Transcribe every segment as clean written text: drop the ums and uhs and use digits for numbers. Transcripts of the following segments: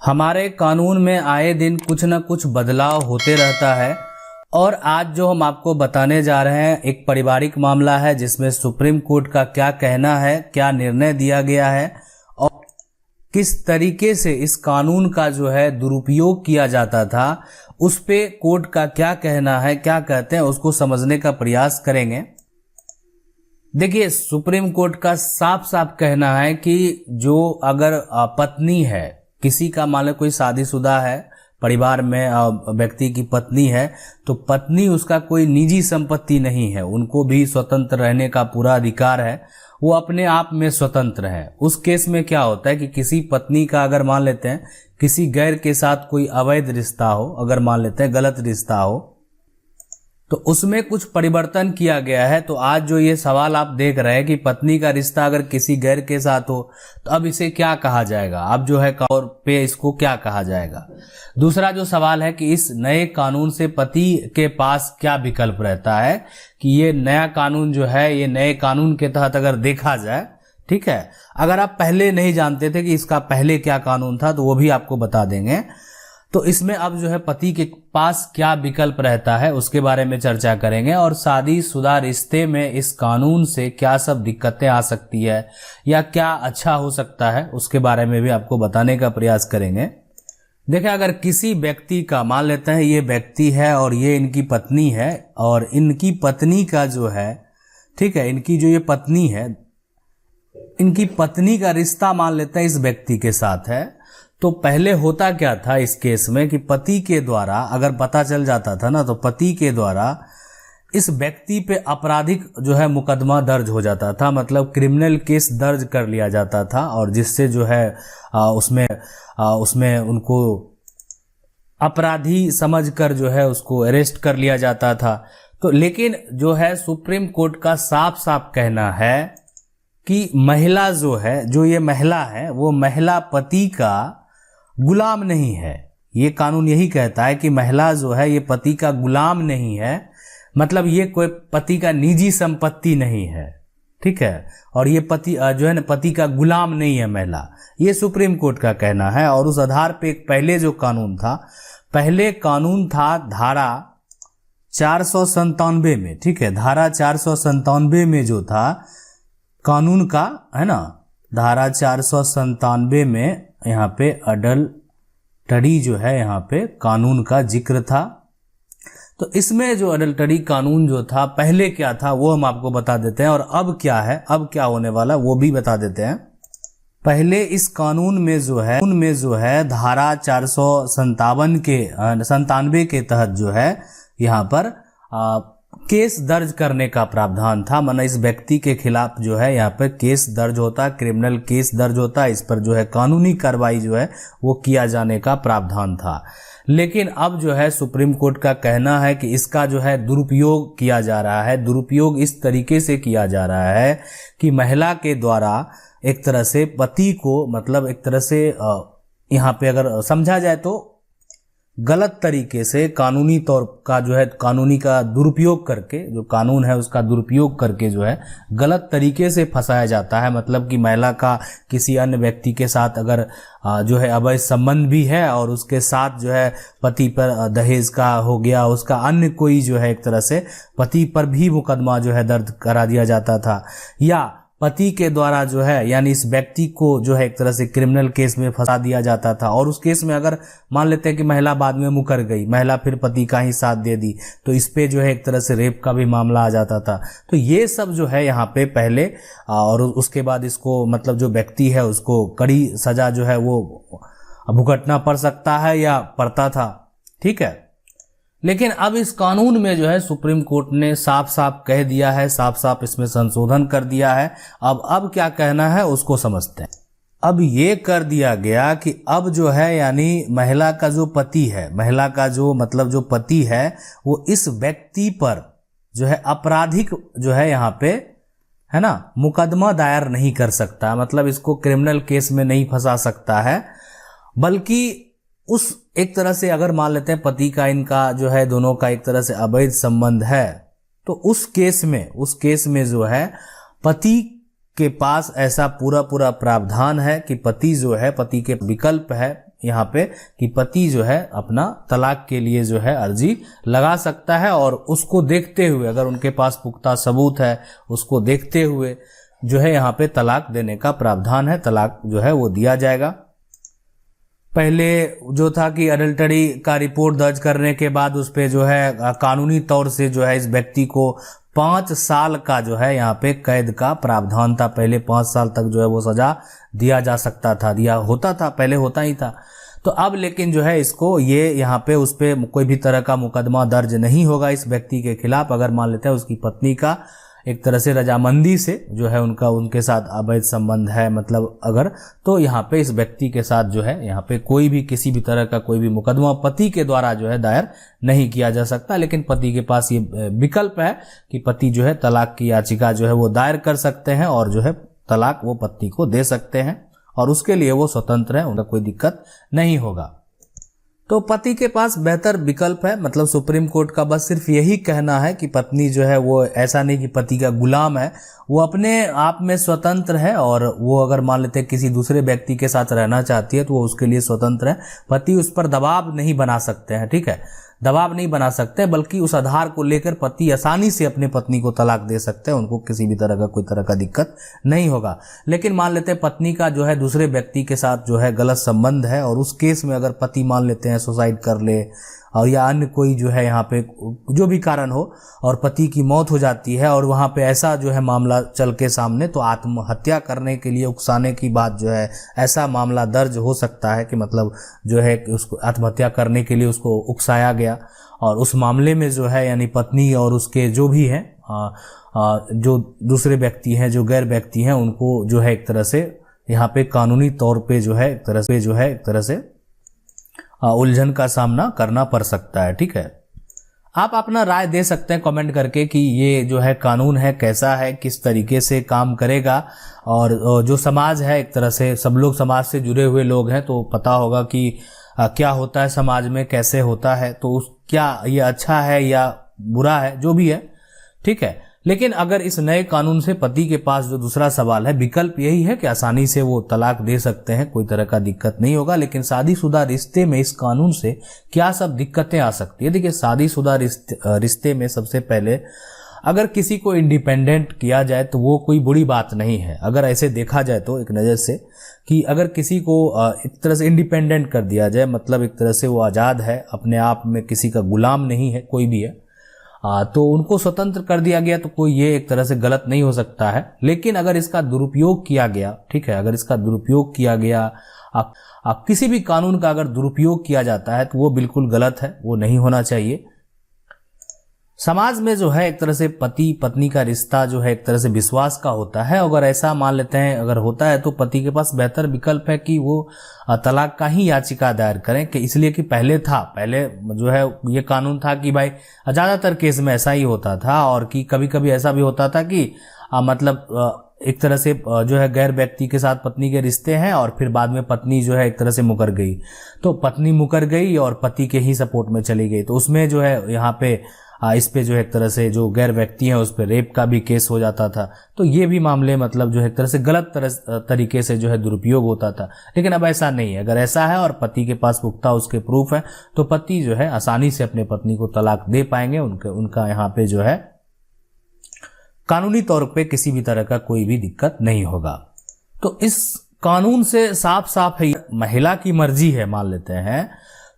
हमारे कानून में आए दिन कुछ न कुछ बदलाव होते रहता है और आज जो हम आपको बताने जा रहे हैं एक पारिवारिक मामला है जिसमें सुप्रीम कोर्ट का क्या कहना है, क्या निर्णय दिया गया है और किस तरीके से इस कानून का जो है दुरुपयोग किया जाता था उस पे कोर्ट का क्या कहना है, क्या कहते हैं उसको समझने का प्रयास करेंगे। देखिए, सुप्रीम कोर्ट का साफ साफ कहना है कि जो अगर पत्नी है किसी का, मान लो कोई शादीशुदा है, परिवार में व्यक्ति की पत्नी है, तो पत्नी उसका कोई निजी संपत्ति नहीं है, उनको भी स्वतंत्र रहने का पूरा अधिकार है, वो अपने आप में स्वतंत्र है। उस केस में क्या होता है कि किसी पत्नी का अगर मान लेते हैं किसी गैर के साथ कोई अवैध रिश्ता हो, अगर मान लेते हैं गलत रिश्ता हो, तो उसमें कुछ परिवर्तन किया गया है। तो आज जो ये सवाल आप देख रहे हैं कि पत्नी का रिश्ता अगर किसी गैर के साथ हो तो अब इसे क्या कहा जाएगा, अब जो है और पे इसको क्या कहा जाएगा। दूसरा जो सवाल है कि इस नए कानून से पति के पास क्या विकल्प रहता है कि ये नया कानून जो है, ये नए कानून के तहत अगर देखा जाए, ठीक है, अगर आप पहले नहीं जानते थे कि इसका पहले क्या कानून था तो वो भी आपको बता देंगे। तो इसमें अब जो है पति के पास क्या विकल्प रहता है उसके बारे में चर्चा करेंगे और शादीशुदा रिश्ते में इस कानून से क्या सब दिक्कतें आ सकती है या क्या अच्छा हो सकता है उसके बारे में भी आपको बताने का प्रयास करेंगे। देखिए, अगर किसी व्यक्ति का, मान लेते हैं ये व्यक्ति है और ये इनकी पत्नी है और इनकी पत्नी का जो है, ठीक है, इनकी जो ये पत्नी है, इनकी पत्नी का रिश्ता मान लेते हैं इस व्यक्ति के साथ है, तो पहले होता क्या था इस केस में कि पति के द्वारा अगर पता चल जाता था ना, तो पति के द्वारा इस व्यक्ति पे आपराधिक जो है मुकदमा दर्ज हो जाता था, मतलब क्रिमिनल केस दर्ज कर लिया जाता था और जिससे जो है उसमें उनको अपराधी समझकर जो है उसको अरेस्ट कर लिया जाता था। तो लेकिन जो है सुप्रीम कोर्ट का साफ साफ कहना है कि महिला जो है, जो ये महिला है, वो महिला पति का गुलाम नहीं है। ये कानून यही कहता है कि महिला जो है ये पति का गुलाम नहीं है, मतलब ये कोई पति का निजी संपत्ति नहीं है, ठीक है, और ये पति जो है ना पति का गुलाम नहीं है महिला, ये सुप्रीम कोर्ट का कहना है। और उस आधार पे एक पहले जो कानून था, पहले कानून था धारा 497 में, ठीक है, धारा 497 में जो था कानून का, है ना, धारा 497 में यहाँ पे अडल्टरी जो है यहाँ पे कानून का जिक्र था। तो इसमें जो अडल्टरी कानून जो था पहले क्या था वो हम आपको बता देते हैं और अब क्या है, अब क्या होने वाला वो भी बता देते हैं। पहले इस कानून में जो है धारा 497 के तहत जो है यहाँ पर केस दर्ज करने का प्रावधान था, माना इस व्यक्ति के खिलाफ जो है यहाँ पर केस दर्ज होता, क्रिमिनल केस दर्ज होता, इस पर जो है कानूनी कार्रवाई जो है वो किया जाने का प्रावधान था। लेकिन अब जो है सुप्रीम कोर्ट का कहना है कि इसका जो है दुरुपयोग किया जा रहा है। दुरुपयोग इस तरीके से किया जा रहा है कि महिला के द्वारा एक तरह से पति को, मतलब एक तरह से यहाँ पे अगर समझा जाए तो गलत तरीके से कानूनी तौर का जो है कानूनी का दुरुपयोग करके, जो कानून है उसका दुरुपयोग करके जो है गलत तरीके से फंसाया जाता है। मतलब कि महिला का किसी अन्य व्यक्ति के साथ अगर जो है अवैध संबंध भी है और उसके साथ जो है पति पर दहेज का हो गया, उसका अन्य कोई जो है एक तरह से पति पर भी मुकदमा जो है दर्ज करा दिया जाता था, या पति के द्वारा जो है यानी इस व्यक्ति को जो है एक तरह से क्रिमिनल केस में फंसा दिया जाता था। और उस केस में अगर मान लेते हैं कि महिला बाद में मुकर गई, महिला फिर पति का ही साथ दे दी, तो इस पे जो है एक तरह से रेप का भी मामला आ जाता था। तो ये सब जो है यहाँ पे पहले, और उसके बाद इसको मतलब जो व्यक्ति है उसको कड़ी सजा जो है वो भुगतना पड़ सकता है या पड़ता था, ठीक है। लेकिन अब इस कानून में जो है सुप्रीम कोर्ट ने साफ साफ कह दिया है, साफ साफ इसमें संशोधन कर दिया है। अब क्या कहना है उसको समझते हैं। अब ये कर दिया गया कि अब जो है यानी महिला का जो पति है, महिला का जो मतलब जो पति है, वो इस व्यक्ति पर जो है आपराधिक जो है यहाँ पे, है ना, मुकदमा दायर नहीं कर सकता, मतलब इसको क्रिमिनल केस में नहीं फंसा सकता है, बल्कि उस एक तरह से अगर मान लेते हैं पति का इनका जो है दोनों का एक तरह से अवैध संबंध है, तो उस केस में जो है पति के पास ऐसा पूरा प्रावधान है कि पति जो है, पति के विकल्प है, यहाँ पे कि पति जो है अपना तलाक के लिए जो है अर्जी लगा सकता है, और उसको देखते हुए, अगर उनके पास पुख्ता सबूत है, उसको देखते हुए जो है यहाँ पे तलाक देने का प्रावधान है, तलाक जो है वो दिया जाएगा। पहले जो था कि अडल्टरी का रिपोर्ट दर्ज करने के बाद उस पे जो है कानूनी तौर से जो है इस व्यक्ति को 5 साल का जो है यहाँ पे कैद का प्रावधान था। पहले 5 साल तक जो है वो सजा दिया जा सकता था, दिया होता था, पहले होता ही था। तो अब लेकिन जो है इसको ये यहाँ पे उस पे कोई भी तरह का मुकदमा दर्ज नहीं होगा इस व्यक्ति के खिलाफ, अगर मान लेते हैं उसकी पत्नी का एक तरह से रजामंदी से जो है उनके साथ अवैध संबंध है, मतलब अगर, तो यहाँ पे इस व्यक्ति के साथ जो है यहाँ पे कोई भी किसी भी तरह का कोई भी मुकदमा पति के द्वारा जो है दायर नहीं किया जा सकता। लेकिन पति के पास ये विकल्प है कि पति जो है तलाक की याचिका जो है वो दायर कर सकते हैं और जो है तलाक वो पत्नी को दे सकते हैं, और उसके लिए वो स्वतंत्र है, उनका कोई दिक्कत नहीं होगा। तो पति के पास बेहतर विकल्प है, मतलब सुप्रीम कोर्ट का बस सिर्फ यही कहना है कि पत्नी जो है वो ऐसा नहीं कि पति का गुलाम है, वो अपने आप में स्वतंत्र है, और वो अगर मान लेते हैं किसी दूसरे व्यक्ति के साथ रहना चाहती है तो वो उसके लिए स्वतंत्र है। पति उस पर दबाव नहीं बना सकते हैं, ठीक है, दबाव नहीं बना सकते, बल्कि उस आधार को लेकर पति आसानी से अपने पत्नी को तलाक दे सकते हैं, उनको किसी भी तरह का कोई तरह का दिक्कत नहीं होगा। लेकिन मान लेते हैं पत्नी का जो है दूसरे व्यक्ति के साथ जो है गलत संबंध है, और उस केस में अगर पति मान लेते हैं सुसाइड कर ले और या अन्य कोई जो है यहाँ पे जो भी कारण हो और पति की मौत हो जाती है, और वहाँ पे ऐसा जो है मामला चल के सामने, तो आत्महत्या करने के लिए उकसाने की बात जो है ऐसा मामला दर्ज हो सकता है कि मतलब जो है उसको आत्महत्या करने के लिए उसको उकसाया गया, और उस मामले में जो है यानी पत्नी और उसके जो भी हैं जो दूसरे व्यक्ति हैं, जो गैर व्यक्ति हैं, उनको जो है एक तरह से यहाँ पे कानूनी तौर पे जो है एक तरह से उलझन का सामना करना पड़ सकता है। ठीक है, आप अपना राय दे सकते हैं कमेंट करके कि ये जो है कानून है कैसा है, किस तरीके से काम करेगा, और जो समाज है एक तरह से सब लोग समाज से जुड़े हुए लोग हैं तो पता होगा कि क्या होता है समाज में, कैसे होता है, तो क्या ये अच्छा है या बुरा है, जो भी है, ठीक है। लेकिन अगर इस नए कानून से पति के पास जो दूसरा सवाल है, विकल्प यही है कि आसानी से वो तलाक दे सकते हैं, कोई तरह का दिक्कत नहीं होगा। लेकिन शादीशुदा रिश्ते में इस कानून से क्या सब दिक्कतें आ सकती है? देखिए, शादीशुदा रिश्ते में सबसे पहले अगर किसी को इंडिपेंडेंट किया जाए तो वो कोई बुरी बात नहीं है। अगर ऐसे देखा जाए तो एक नज़र से कि अगर किसी को एक तरह से इंडिपेंडेंट कर दिया जाए, मतलब एक तरह से वो आज़ाद है, अपने आप में किसी का गुलाम नहीं है, कोई भी है, तो उनको स्वतंत्र कर दिया गया, तो कोई ये एक तरह से गलत नहीं हो सकता है। लेकिन अगर इसका दुरुपयोग किया गया, ठीक है, अगर इसका दुरुपयोग किया गया, आप किसी भी कानून का अगर दुरुपयोग किया जाता है तो वो बिल्कुल गलत है, वो नहीं होना चाहिए। समाज में जो है एक तरह से पति पत्नी का रिश्ता जो है एक तरह से विश्वास का होता है। अगर ऐसा मान लेते हैं अगर होता है तो पति के पास बेहतर विकल्प है कि वो तलाक का ही याचिका दायर करें, कि इसलिए कि पहले जो है ये कानून था कि भाई ज़्यादातर केस में ऐसा ही होता था, और कि कभी कभी ऐसा भी होता था कि मतलब एक तरह से जो है गैर व्यक्ति के साथ पत्नी के रिश्ते हैं और फिर बाद में पत्नी जो है एक तरह से मुकर गई, तो पत्नी मुकर गई और पति के ही सपोर्ट में चली गई, तो उसमें जो है यहाँ पे इस पे जो है एक तरह से जो गैर व्यक्ति हैं उस पे रेप का भी केस हो जाता था। तो ये भी मामले मतलब जो है एक तरह से गलत तरीके से जो है दुरुपयोग होता था। लेकिन अब ऐसा नहीं है। अगर ऐसा है और पति के पास पुख्ता उसके प्रूफ है तो पति जो है आसानी से अपने पत्नी को तलाक दे पाएंगे। उनका यहाँ पे जो है कानूनी तौर पे किसी भी तरह का कोई भी दिक्कत नहीं होगा। तो इस कानून से साफ साफ है महिला की मर्जी है मान लेते हैं,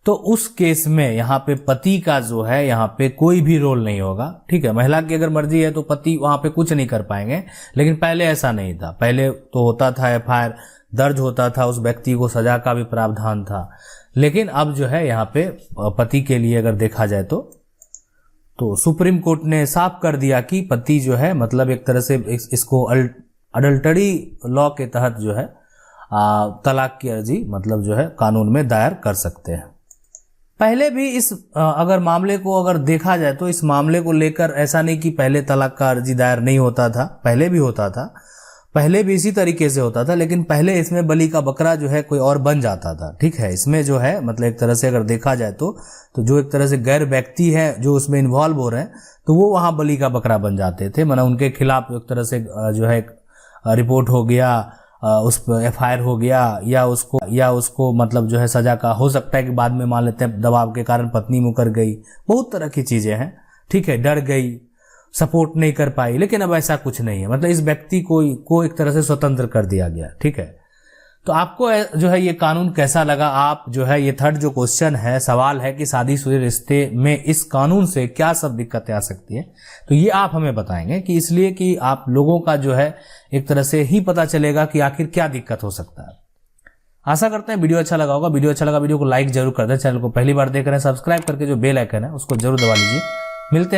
तो उस केस में यहाँ पे पति का जो है यहाँ पे कोई भी रोल नहीं होगा। ठीक है, महिला की अगर मर्जी है तो पति वहाँ पे कुछ नहीं कर पाएंगे। लेकिन पहले ऐसा नहीं था। पहले तो होता था एफआईआर दर्ज होता था, उस व्यक्ति को सजा का भी प्रावधान था। लेकिन अब जो है यहाँ पे पति के लिए अगर देखा जाए तो सुप्रीम कोर्ट ने साफ कर दिया कि पति जो है मतलब एक तरह से इसको अडल्टरी लॉ के तहत जो है तलाक की अर्जी मतलब जो है कानून में दायर कर सकते हैं। पहले भी इस अगर मामले को अगर देखा जाए तो इस मामले को लेकर ऐसा नहीं कि पहले तलाक का अर्जी दायर नहीं होता था, पहले भी होता था, पहले भी इसी तरीके से होता था। लेकिन पहले इसमें बलि का बकरा जो है कोई और बन जाता था। ठीक है, इसमें जो है मतलब एक तरह से अगर देखा जाए तो जो एक तरह से गैर व्यक्ति है जो उसमें इन्वॉल्व हो रहे हैं तो वो वहाँ बलि का बकरा बन जाते थे। मतलब उनके खिलाफ एक तरह से जो है रिपोर्ट हो गया उस पर FIR हो गया, या उसको मतलब जो है सजा का हो सकता है कि बाद में मान लेते हैं दबाव के कारण पत्नी मुकर गई, बहुत तरह की चीजें हैं, ठीक है, डर गई, सपोर्ट नहीं कर पाई। लेकिन अब ऐसा कुछ नहीं है, मतलब इस व्यक्ति को एक तरह से स्वतंत्र कर दिया गया, ठीक है। तो आपको जो है ये कानून कैसा लगा? आप जो है ये थर्ड जो क्वेश्चन है, सवाल है कि शादीशुदा रिश्ते में इस कानून से क्या सब दिक्कतें आ सकती है, तो ये आप हमें बताएंगे कि इसलिए कि आप लोगों का जो है एक तरह से ही पता चलेगा कि आखिर क्या दिक्कत हो सकता है। आशा करते हैं वीडियो अच्छा लगा होगा। वीडियो अच्छा लगा वीडियो को लाइक जरूर कर दें। चैनल को पहली बार देख रहे हैं सब्सक्राइब करके जो बेल आइकन है उसको जरूर दबा लीजिए। मिलते हैं